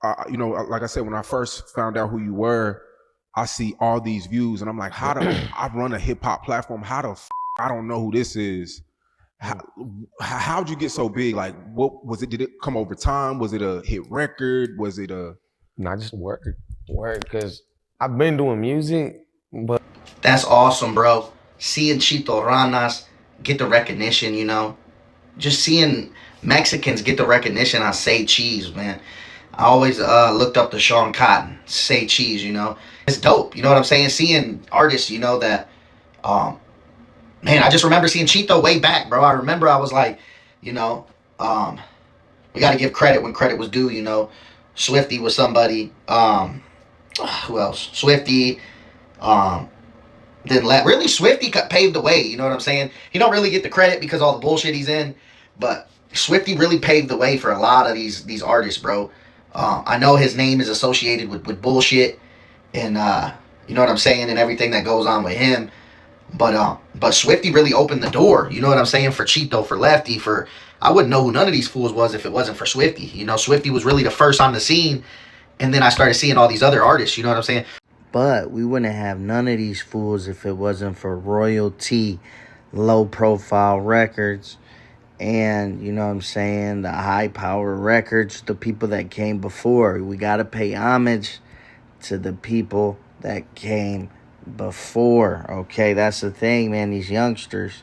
like I said, when I first found out who you were, I see all these views, and I'm like, how do I run a hip hop platform? How the I don't know who this is. How'd you get so big? Like, what was it? Did it come over time? Was it a hit record? Was it a Not just work, because I've been doing music, but That's awesome, bro. Seeing Chito Ranas get the recognition, just seeing Mexicans get the recognition on Say Cheese, man. I always looked up to Sean Cotton, Say Cheese, It's dope, you know what I'm saying? Seeing artists, that, man, I just remember seeing Chito way back, bro. I remember I was like, we got to give credit when credit was due, Swifty was somebody. Who else? Swifty. Really Swifty paved the way, you know what I'm saying? He don't really get the credit because all the bullshit he's in, but Swifty really paved the way for a lot of these artists, bro. I know his name is associated with bullshit and you know what I'm saying, and everything that goes on with him. But Swifty really opened the door, you know what I'm saying, for Chito, for Lefty, I wouldn't know who none of these fools was if it wasn't for Swifty. Swifty was really the first on the scene, and then I started seeing all these other artists, you know what I'm saying? But we wouldn't have none of these fools if it wasn't for royalty, low profile records, and, you know what I'm saying, the high power records, the people that came before. We got to pay homage to the people that came before, okay? That's the thing, man. These youngsters,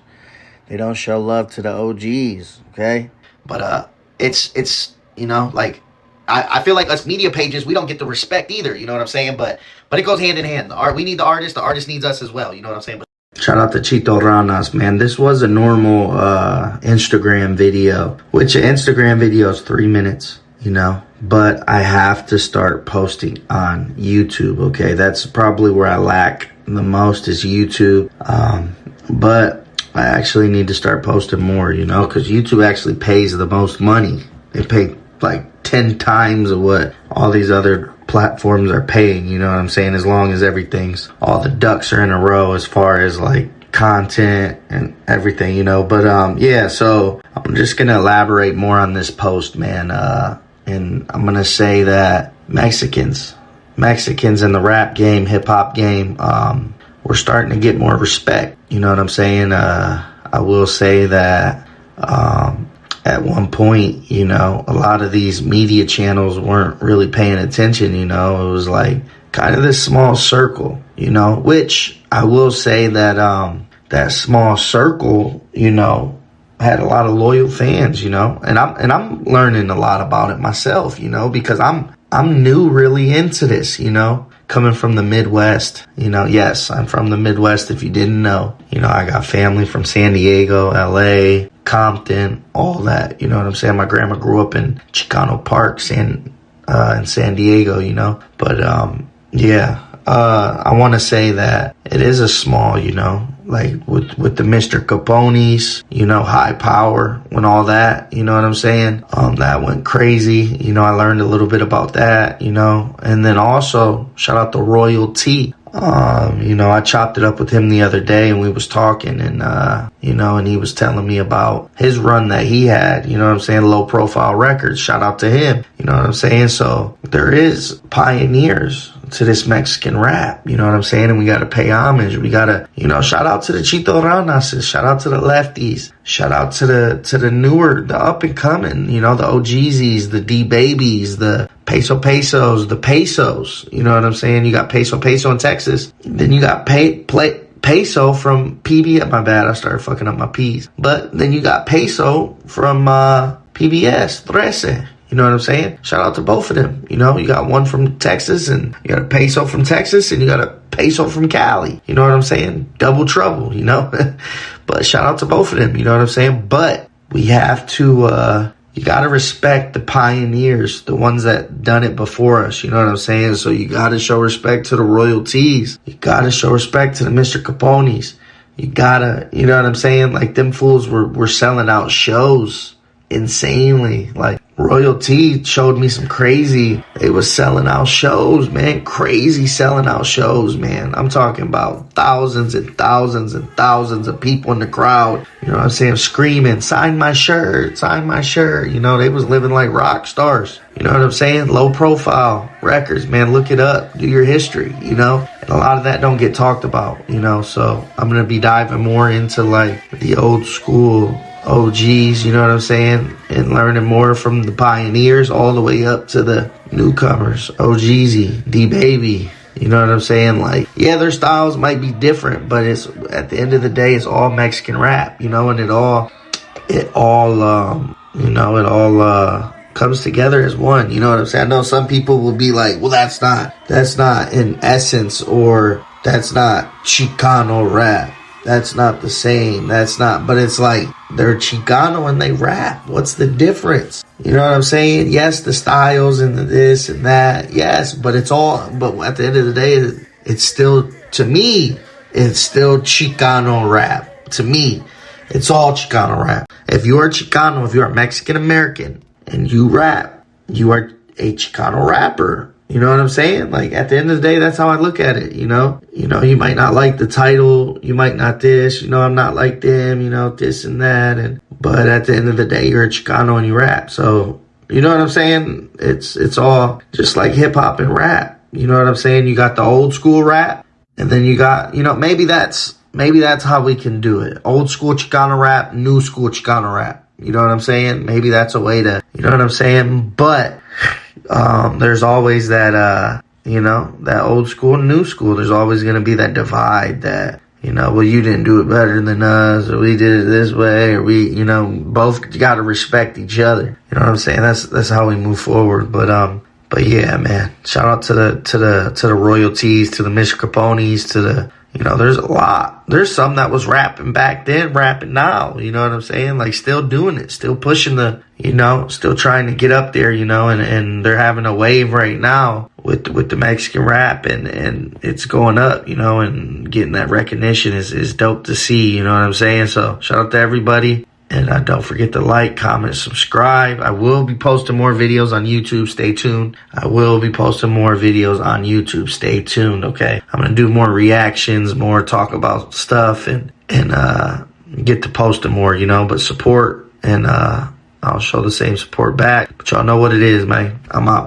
they don't show love to the OGs, okay? But it's like, I feel like us media pages, we don't get the respect either, you know what I'm saying? But it goes hand in hand. We need the artist needs us as well, you know what I'm saying? Shout out to Chito Ranas, man. This was a normal Instagram video, which an Instagram video is 3 minutes, but I have to start posting on YouTube, okay? That's probably where I lack the most is YouTube. But I actually need to start posting more, because YouTube actually pays the most money. They pay like 10 times of what all these other platforms are paying, you know what I'm saying, as long as all the ducks are in a row as far as like content and everything, but yeah, so I'm just gonna elaborate more on this post, man, and I'm gonna say that Mexicans in the rap game, hip-hop game, we're starting to get more respect, you know what I'm saying? I will say that at one point, a lot of these media channels weren't really paying attention, it was like kind of this small circle, which I will say that that small circle, had a lot of loyal fans, and I'm learning a lot about it myself, because I'm new really into this, coming from the Midwest, yes, I'm from the Midwest if you didn't know, I got family from San Diego, LA, Compton, all that, you know what I'm saying? My grandma grew up in Chicano Park, in San Diego, but yeah, I want to say that it is a small, like with the Mr.Capones, high power when all that, you know what I'm saying? That went crazy, I learned a little bit about that, and then also shout out to Royalty. I chopped it up with him the other day and we was talking and, and he was telling me about his run that he had, you know what I'm saying? Low profile records. Shout out to him. You know what I'm saying? So there is pioneers to this Mexican rap, you know what I'm saying? And we got to pay homage. We got to, shout out to the Chito Ranas, shout out to the Lefties, shout out to the newer, the up and coming, the OGZs, the D babies, the Pesos, the Pesos, you know what I'm saying? You got Peso in Texas. Then you got Peso from PBS. My bad, I started fucking up my P's. But then you got Peso from PBS, 13. You know what I'm saying? Shout out to both of them. You got one from Texas and you got a Peso from Texas and you got a Peso from Cali. You know what I'm saying? Double trouble, But shout out to both of them. You know what I'm saying? But we have to, you got to respect the pioneers, the ones that done it before us. You know what I'm saying? So you got to show respect to the royalties. You got to show respect to the Mr.Capones. You got to, you know what I'm saying? Like them fools were selling out shows insanely. Like Royalty showed me some crazy. They was selling out shows, man. Crazy selling out shows, man. I'm talking about thousands and thousands and thousands of people in the crowd. You know what I'm saying? Screaming, sign my shirt, sign my shirt. You know, they was living like rock stars. You know what I'm saying? Low profile records, man. Look it up. Do your history, you know? And a lot of that don't get talked about, you know? So I'm going to be diving more into like the old school OGs, you know what I'm saying? And learning more from the pioneers all the way up to the newcomers. OGZ, D-Baby, you know what I'm saying? Like, yeah, their styles might be different, but it's at the end of the day, it's all Mexican rap, you know, and it all comes together as one, you know what I'm saying? I know some people will be like, well, that's not in essence, or that's not Chicano rap. That's not the same. That's not, but it's like they're Chicano and they rap. What's the difference? You know what I'm saying? Yes, the styles and the this and that. Yes, but it's all, but at the end of the day, it's still, to me, it's still Chicano rap. To me, it's all Chicano rap. If you're a Chicano, if you're a Mexican American and you rap, you are a Chicano rapper. You know what I'm saying? Like, at the end of the day, that's how I look at it, you know? You know, you might not like the title, you might not this, you know, I'm not like them, you know, this and that, but at the end of the day, you're a Chicano and you rap. So, you know what I'm saying? It's all just like hip hop and rap. You know what I'm saying? You got the old school rap, and then you got, you know, maybe that's how we can do it. Old school Chicano rap, new school Chicano rap. You know what I'm saying? Maybe that's a way to, you know what I'm saying? But there's always that, you know, that old school and new school. There's always going to be that divide that, you know, well, you didn't do it better than us, or we did it this way, or we, you know, both got to respect each other. You know what I'm saying? That's how we move forward. But yeah, man, shout out to the royalties, to the Mr.Capones, to the, you know, there's a lot. There's some that was rapping back then, rapping now. You know what I'm saying? Like, still doing it, still pushing the, you know, still trying to get up there, you know, and they're having a wave right now with the Mexican rap, and it's going up, you know, and getting that recognition is dope to see, you know what I'm saying? So shout out to everybody. And don't forget to like, comment, subscribe. I will be posting more videos on YouTube. Stay tuned. I will be posting more videos on YouTube. Stay tuned, okay? I'm going to do more reactions, more talk about stuff, and get to posting more, you know, but support, and I'll show the same support back. But y'all know what it is, man. I'm out.